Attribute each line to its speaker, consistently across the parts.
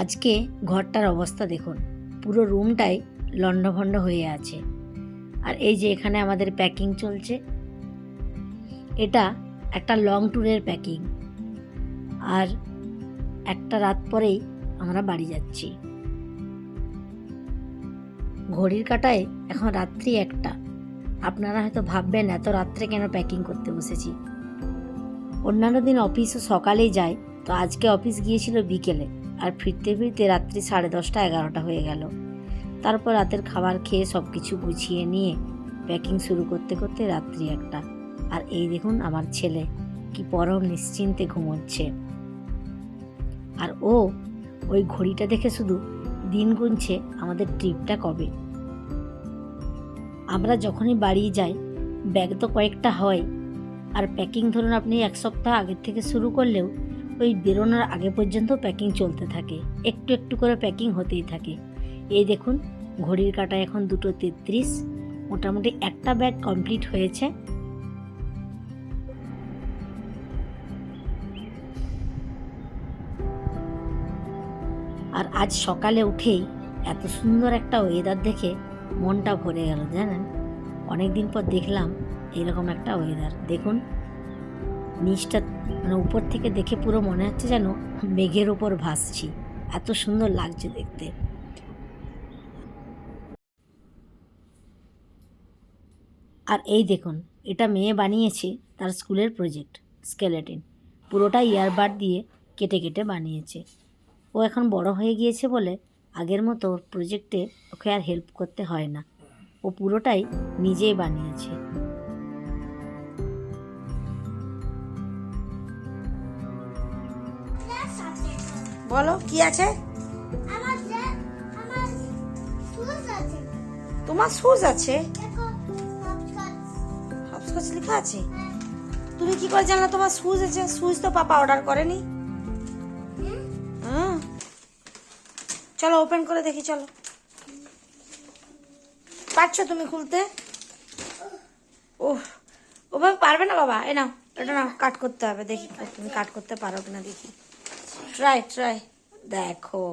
Speaker 1: আজকে ঘরটার অবস্থা দেখুন, পুরো রুমটাই লণ্ডভণ্ড হয়ে আছে। আর এই যে এখানে আমাদের প্যাকিং চলছে, এটা একটা লং ট্যুরের প্যাকিং। আর একটা রাত পরেই আমরা বাড়ি যাচ্ছি। ঘড়ির কাঁটায় এখন রাত্রি 1টা। আপনারা হয়তো ভাববেন এত রাত্রে কেন প্যাকিং করতে বসেছি। অন্যান্য দিন অফিসও সকালেই যায়, তো আজকে অফিস গিয়েছিল বিকেলে, আর ফিরতে ফিরতে রাত্রি 10:30 11টা হয়ে গেল। তারপর রাতের খাবার খেয়ে সব কিছু গুছিয়ে নিয়ে প্যাকিং শুরু করতে করতে রাত্রি 1টা। আর এই দেখুন আমার ছেলে কি পরম নিশ্চিন্তে ঘুমোচ্ছে, আর ওই ঘড়িটা দেখে শুধু দিন গুনছে আমাদের ট্রিপটা কবে। আমরা যখনই বাড়ি যাই ব্যাগ তো কয়েকটা হয়, আর প্যাকিং ধরুন আপনি 1 সপ্তাহ আগের থেকে শুরু করলেও ওই বেরোনোর আগে পর্যন্ত প্যাকিং চলতে থাকে, একটু একটু করে প্যাকিং হতেই থাকে। এই দেখুন ঘড়ির কাঁটায় এখন 2:33, মোটামুটি একটা ব্যাগ কমপ্লিট হয়েছে। আর আজ সকালে উঠেই এত সুন্দর একটা ওয়েদার দেখে মনটা ভরে গেল, জানেন। অনেক দিন পর দেখলাম এরকম একটা ওয়েদার। দেখুন নিচটা মানে উপর থেকে দেখে পুরো মনে হচ্ছে যেন মেঘের ওপর ভাসছি, এত সুন্দর লাগছে দেখতে। আর এই দেখুন এটা মেয়ে বানিয়েছে তার স্কুলের প্রজেক্ট, স্কেলেটন। পুরোটা ইয়ারবাড দিয়ে কেটে কেটে বানিয়েছে। ও এখন বড় হয়ে গিয়েছে বলে আগের মতো ওর প্রজেক্টে ওকে আর হেল্প করতে হয় না, ও পুরোটাই নিজেই বানিয়েছে।
Speaker 2: বলো কি আছে? তোমার শুজ আছে? হপস্কচ লেখা আছে? তুমি কি করে জানলে তোমার শুজ আছে? শুজ তো পাপা অর্ডার করেনি। হ্যাঁ, চলো ওপেন করে দেখি। চলো, পারছো তুমি খুলতে? ওভাবে পারবে না বাবা। এ নাও, এটা নাও, কাট করতে হবে। দেখি তুমি কাট করতে পারো কিনা দেখি। ট্রাই দেখো।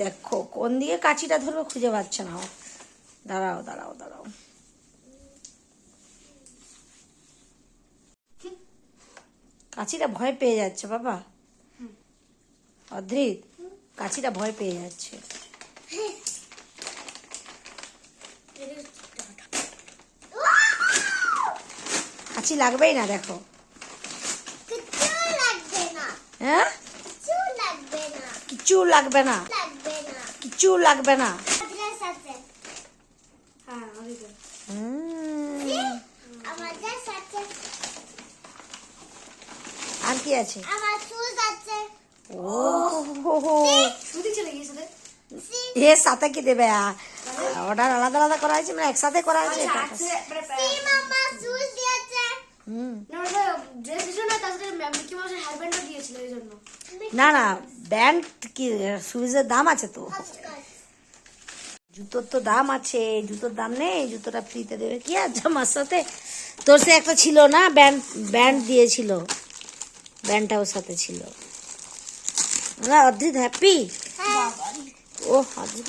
Speaker 2: দেখো কোন দিকে কাঁচিটা ধরবে খুঁজে পাচ্ছে না। দাঁড়াও। কাঁচিটা ভয় পেয়ে যাচ্ছে বাবা। অদ্রিত, কাঁচিটা ভয় পেয়ে যাচ্ছে। কাঁচি লাগবেই না, দেখো। হ্যাঁ, কিচ্ছু লাগবে না। আর কি আছে? এর সাথে কি দেবে? অর্ডার আলাদা আলাদা করা হয়েছে, মানে একসাথে করা হয়েছে। না, ব্যান্ড কি সুইজের দাম আছে তো। জুতোর তো দাম আছে, জুতোর দাম নেই। জুতোটা ফ্রিতে দেবে কি আর জামার সাথে? তোর সে একটা ছিল না, ব্যান্ড দিয়েছিল, ব্যান্ডটা ওর সাথে ছিল। অদ্রিত হ্যাপি। ও অদ্রিত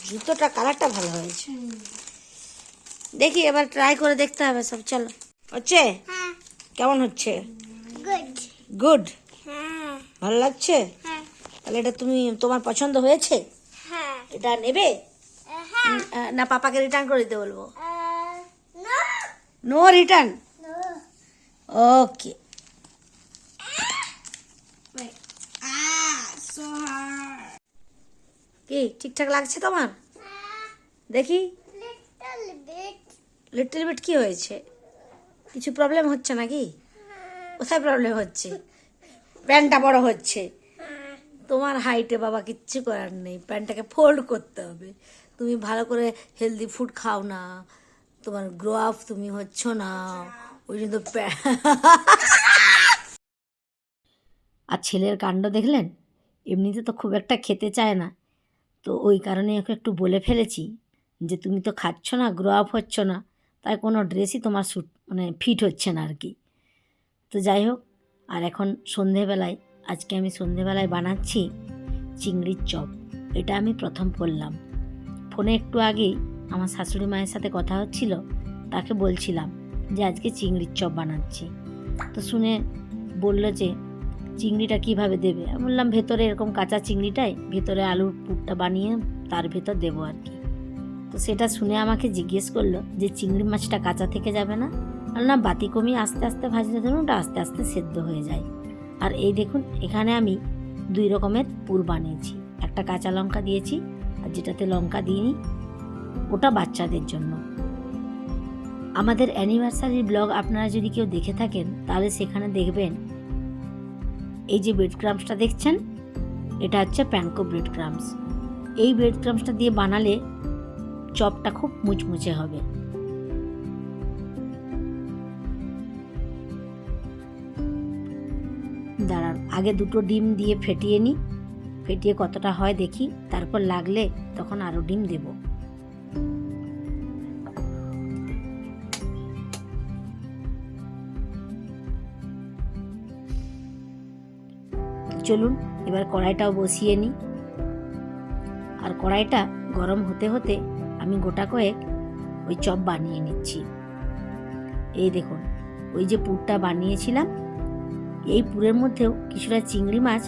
Speaker 2: জুতোটা কালারটা ভালো হয়েছে। দেখি এবার ট্রাই করে দেখতে হবে সব। চলো, হচ্ছে? কেমন হচ্ছে? গুড। ভালো লাগছে? তাহলে এটা তোমার পছন্দ হয়েছে? এটা নেবে না পাপাকে রিটার্ন করে দিতে বলবো? No return. ওকে। কি ঠিকঠাক লাগছে তোমার? দেখি। লিটল বিট কি হয়েছে? কিছু প্রবলেম হচ্ছে নাকি? কোথায় প্রবলেম হচ্ছে? প্যান্টটা বড় হচ্ছে। তোমার হাইটে বাবা কিচ্ছু করার নেই, প্যান্টটাকে ফোল্ড করতে হবে। তুমি ভালো করে হেলদি ফুড খাও না, তোমার গ্রো আপ তুমি হচ্ছ না, ওই জন্য আর ছেলের কাণ্ড দেখলেন? এমনিতে তো খুব একটা খেতে চায় না, তো ওই কারণে ওকে একটু বলে ফেলেছি যে তুমি তো খাচ্ছ না, গ্রো আপ হচ্ছ না, তাই কোনো ড্রেসই তোমার মানে ফিট হচ্ছে না আর কি। তো যাই হোক, আর এখন সন্ধেবেলায় আজকে আমি সন্ধেবেলায় বানাচ্ছি
Speaker 1: চিংড়ির চপ। এটা আমি প্রথম করলাম। ফোনে একটু আগেই আমার শাশুড়ি মায়ের সাথে কথা হচ্ছিল, তাকে বলছিলাম যে আজকে চিংড়ির চপ বানাচ্ছি। তো শুনে বলল যে চিংড়িটা কিভাবে দেবে। আমি বললাম ভেতরে এরকম কাঁচা চিংড়িটাই ভেতরে আলুর পুরটা বানিয়ে তার ভেতর দেবো আর কি। তো সেটা শুনে আমাকে জিজ্ঞেস করলো যে চিংড়ি মাছটা কাঁচা থেকে যাবে না? না, বাতি কমিয়ে আস্তে আস্তে ভাজলে ধরুন ওটা আস্তে আস্তে সেদ্ধ হয়ে যায়। আর এই দেখুন এখানে আমি 2 রকমের পুর বানিয়েছি। একটা কাঁচা লঙ্কা দিয়েছি, আর যেটাতে লঙ্কা দিইনি ওটা বাচ্চাদের জন্য। আমাদের অ্যানিভার্সারি ব্লগ আপনারা যদি কেউ দেখে থাকেন তাহলে সেখানে দেখবেন এই যে ব্রেড ক্রাম্পসটা দেখছেন, এটা হচ্ছে প্যানকো ব্রেড ক্রাম্পস। এই ব্রেড ক্রাম্পসটা দিয়ে বানালে চপটা খুব মুচমুচে হবে। দাঁড়ান, আগে 2টো ডিম দিয়ে ফেটিয়ে নিই, ফেটিয়ে কতটা হয় দেখি, তারপর লাগলে তখন আরও ডিম দেব। চলুন এবার কড়াইটাও বসিয়ে নিই। আর কড়াইটা গরম হতে হতে আমি গোটা কয়েক ওই চপ বানিয়ে নিচ্ছি। এই দেখুন ওই যে পুরটা বানিয়েছিলাম, এই পুরের মধ্যেও কিছুটা চিংড়ি মাছ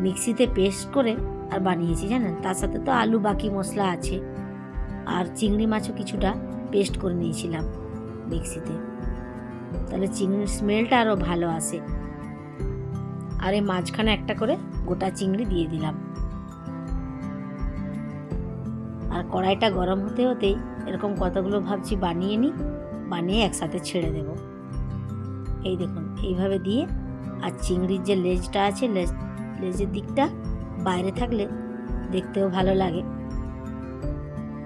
Speaker 1: মিক্সিতে পেস্ট করে আর বানিয়েছি জানেন। তার সাথে তো আলু বাকি মশলা আছে, আর চিংড়ি মাছও কিছুটা পেস্ট করে নিয়েছিলাম মিক্সিতে, তাহলে চিংড়ির স্মেলটা আরও ভালো আসে। আর এই মাঝখানে একটা করে গোটা চিংড়ি দিয়ে দিলাম। আর কড়াইটা গরম হতে হতেই এরকম কতগুলো ভাবছি বানিয়ে নিই, বানিয়ে একসাথে ছেড়ে দেব। এই দেখুন এইভাবে দিয়ে, আর চিংড়ির যে লেজটা আছে লেজের দিকটা বাইরে থাকলে দেখতেও ভালো লাগে,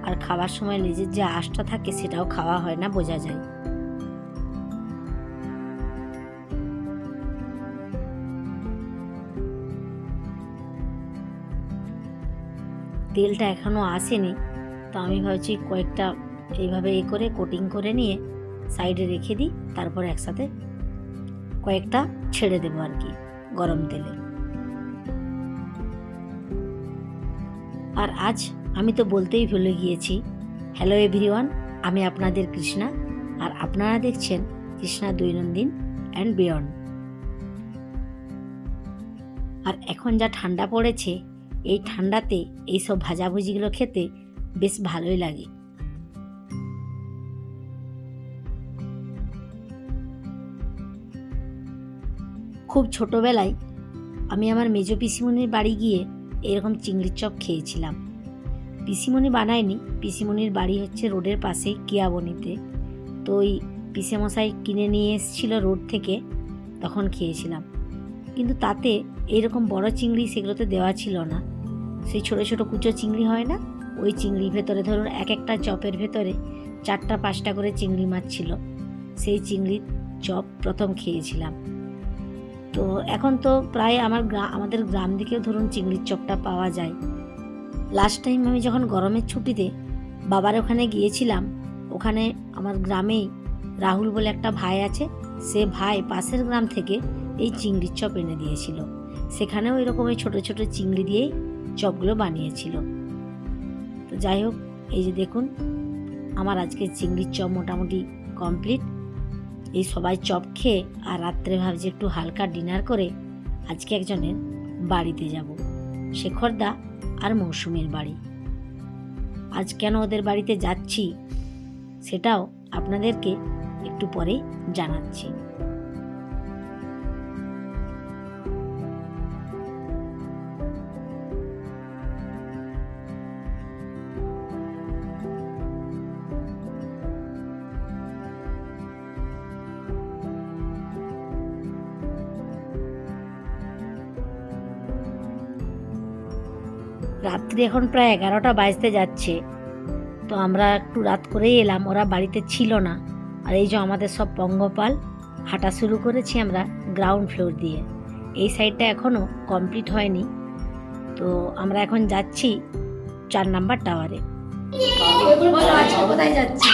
Speaker 1: আর খাওয়ার সময় লেজের যে আঁশটা থাকে সেটাও খাওয়া হয় না, বোঝা যায়। তেলটা এখনও আসেনি, তো আমি ভাবছি কয়েকটা এইভাবে করে কোটিং করে নিয়ে সাইডে রেখে দিই, তারপর একসাথে কয়েকটা ছেড়ে দেবো আর কি গরম তেলে। আর আজ আমি তো বলতেই ভুলে গিয়েছি, হ্যালো এভরিওয়ান, আমি আপনাদের কৃষ্ণা, আর আপনারা দেখছেন কৃষ্ণা দৈনন্দিন অ্যান্ড বিয়ন্ড। আর এখন যা ঠান্ডা পড়েছে, এই ঠান্ডাতে এইসব ভাজাভুজিগুলো খেতে বেশ ভালোই লাগে। খুব ছোটবেলায় আমি আমার মেজো পিসিমণির বাড়ি গিয়ে এরকম চিংড়ির চপ খেয়েছিলাম। পিসিমণি বানায়নি, পিসিমণির বাড়ি হচ্ছে রোডের পাশেই কিয়াবনিতে। তো ওই পিসেমশাই কিনে নিয়ে এসেছিলো রোড থেকে, তখন খেয়েছিলাম। কিন্তু তাতে এইরকম বড় চিংড়ি সেগুলোতে দেওয়া ছিল না, সেই ছোটো ছোটো কুচো চিংড়ি হয় না, ওই চিংড়ির ভেতরে ধরুন এক একটা চপের ভেতরে 4টা-5টা করে চিংড়ি মাছ ছিল। সেই চিংড়ির চপ প্রথম খেয়েছিলাম। তো এখন তো প্রায় আমাদের গ্রাম দিকেও ধরুন চিংড়ির চপটা পাওয়া যায়। লাস্ট টাইম আমি যখন গরমের ছুটিতে বাবার ওখানে গিয়েছিলাম, ওখানে আমার গ্রামেই রাহুল বলে একটা ভাই আছে, সে ভাই পাশের গ্রাম থেকে এই চিংড়ির চপ এনে দিয়েছিল। সেখানেও এরকম ওই ছোটো ছোটো চিংড়ি দিয়েই চপগুলো বানিয়েছিল। তো যাই হোক, এই যে দেখুন আমার আজকে চিংড়ির চপ মোটামুটি কমপ্লিট। এই সবাই চপ খেয়ে আর রাত্রে ভাবছি একটু হালকা ডিনার করে আজকে একজনের বাড়িতে যাব, শেখরদা আর মৌসুমীর বাড়ি। আজ কেন ওদের বাড়িতে যাচ্ছি সেটাও আপনাদেরকে একটু পরে জানাচ্ছি। রাত্রি এখন প্রায় 11টা বাজতে যাচ্ছে। তো আমরা একটু রাত করেই এলাম, ওরা বাড়িতে ছিল না। আর এই যে আমাদের সব পঙ্গপাল হাঁটা শুরু করেছি আমরা গ্রাউন্ড ফ্লোর দিয়ে। এই সাইডটা এখনও কমপ্লিট হয়নি। তো আমরা এখন যাচ্ছি 4 নাম্বার টাওয়ারে। কোথায় যাচ্ছি?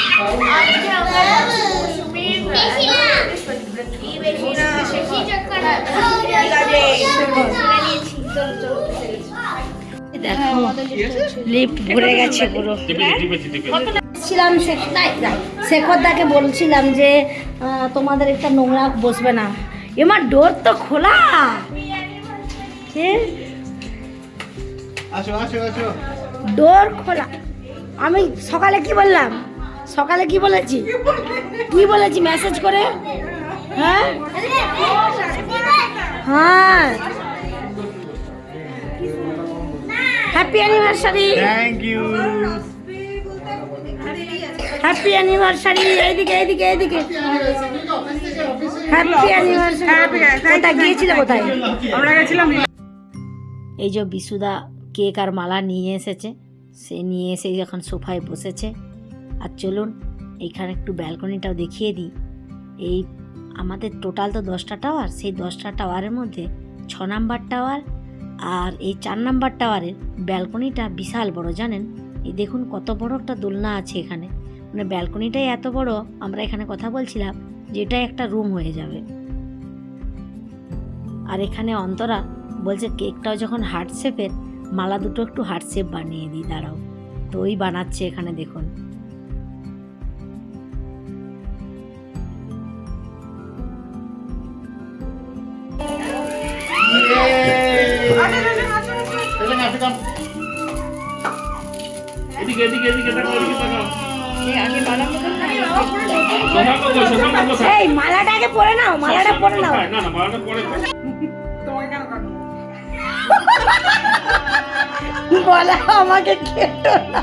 Speaker 1: দেখো লিফট ভরে গেছে পুরো। ছিলাম শেখরদাকে বলছিলাম যে তোমাদের একটা নোংরা বসবে না, এমার ডোর তো খোলা। ডোর খোলা। আমি সকালে কি বললাম, সকালে কি বলেছি মেসেজ করে? হ্যাঁ হ্যাঁ, happy anniversary.
Speaker 3: Thank you.
Speaker 1: Happy anniversary. এইদিকে এইদিকে এইদিকে। Happy anniversary. কোথায় গিয়েছিলে, কোথায়?
Speaker 3: আমরা গেছিলাম।
Speaker 1: এই যে বিশুদা কেক আর মালা নিয়ে এসেছে, সে নিয়ে এসে এখন সোফায় বসেছে। আর চলুন এইখানে একটু ব্যালকনিটাও দেখিয়ে দিই। এই আমাদের টোটাল তো 10টা টাওয়ার, সেই 10টা টাওয়ারের মধ্যে 6 নাম্বার টাওয়ার আর এই 4 নাম্বার টাওয়ারের ব্যালকনিটা বিশাল বড়, জানেন? এই দেখুন কত বড় একটা দোলনা আছে এখানে, মানে ব্যালকনিটাই এত বড়। আমরা এখানে কথা বলছিলাম যে এটা একটা রুম হয়ে যাবে। আর এখানে অন্তরা বলছে কেকটাও যখন হার্ট শেপের, মালা দুটো একটু হার্ট শেপ বানিয়ে দিই, দাঁড়াও। তো ওই বানাচ্ছে এখানে, দেখুন।
Speaker 3: এদিকে এদিকে এদিকে তাকাও, এদিকে তাকাও।
Speaker 1: এই মালাটা আগে পরে নাও, মালাটা পরে নাও।
Speaker 3: না না, মালাটা পরে।
Speaker 1: বলা আমাকে কেটো না।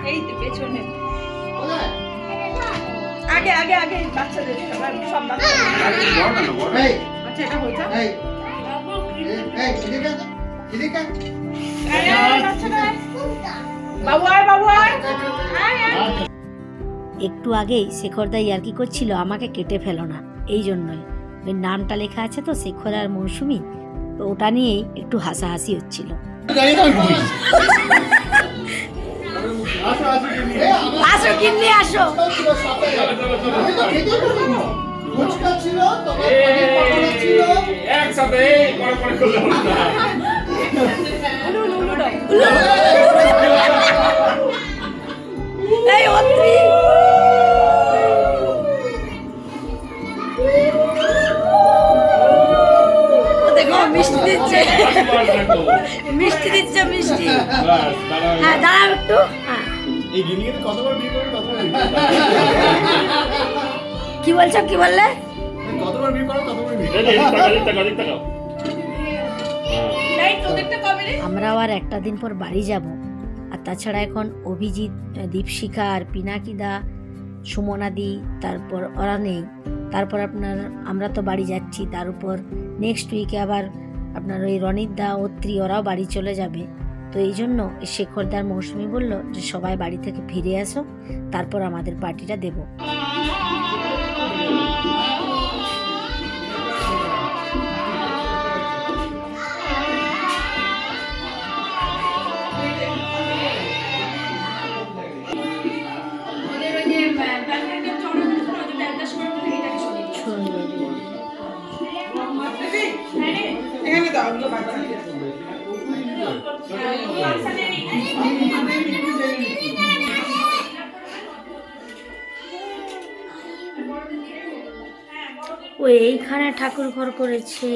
Speaker 4: এই তো পেছনে আগে আগে আগে বাচ্চাদের সবার সব বাচ্চা। আচ্ছা এটা হইতা বাবু আয় বাবু আয়।
Speaker 1: একটু আগেই শেখরদা ইয়ার্কি করছিল আমাকে কেটে ফেলো না, এই জন্যই। ওই নামটা লেখা আছে তো, শেখর আর মৌসুমি, তো ওটা নিয়েই একটু হাসাহাসি হচ্ছিল। আসো কিন্নি আসো।
Speaker 3: একসাথে পরে পরে করলে হবে না।
Speaker 1: এই অত্রি দেখো মিষ্টি দিচ্ছে, মিষ্টি দিচ্ছে, মিষ্টি। হ্যাঁ দাঁড়াও একটু। হ্যাঁ
Speaker 3: এই গিনিকে কতবার বিয়ে করবে, কতবার
Speaker 1: কি বলছো, কি বললে?
Speaker 3: কতবার বিয়ে করবে, কতবার বিয়ে। এই তাকাও।
Speaker 4: লাইট ওদেরটা কবে রে?
Speaker 1: আমরাও আর একটা দিন পর বাড়ি যাব। আর তাছাড়া এখন অভিজিৎ, দীপশিখা আর পিনাকিদা, সুমনাদি, তারপর ওরা নেই। তারপর আপনার আমরা তো বাড়ি যাচ্ছি, তার উপর নেক্সট উইকে আবার আপনার ওই রনিতদা, অত্রি, ওরাও বাড়ি চলে যাবে। তো এই জন্য শেখরদার মৌসুমি বলল যে সবাই বাড়ি থেকে ফিরে আসো, তারপর আমাদের পার্টিটা দেবো।
Speaker 4: এখানে দাও তো বাচ্চা।
Speaker 1: ও এইখানে ঠাকুর ঘর করেছে।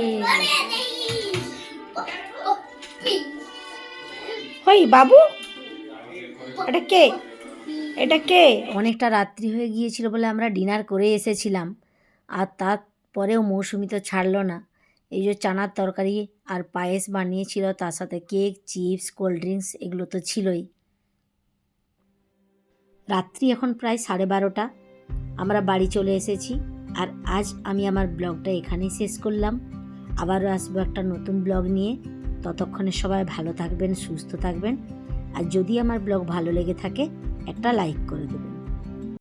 Speaker 1: হই বাবু, এটা কে? এটা কে? অনেকটা রাত্রি হয়ে গিয়েছিল বলে আমরা ডিনার করে এসেছিলাম। আর তারপরেও মৌসুমি তো ছাড়লো না। এই যে চানার তরকারি আর পায়েস বানিয়েছিল, তার সাথে কেক, চিপস, কোল্ড ড্রিঙ্কস, এগুলো তো ছিলই। রাত্রি এখন প্রায় 12:30। আমরা বাড়ি চলে এসেছি। আর আজ আমি আমার ব্লগটা এখানেই শেষ করলাম। আবারও আসবো একটা নতুন ব্লগ নিয়ে। ততক্ষণে সবাই ভালো থাকবেন, সুস্থ থাকবেন। আর যদি আমার ব্লগ ভালো লেগে থাকে একটা লাইক করে দেবেন।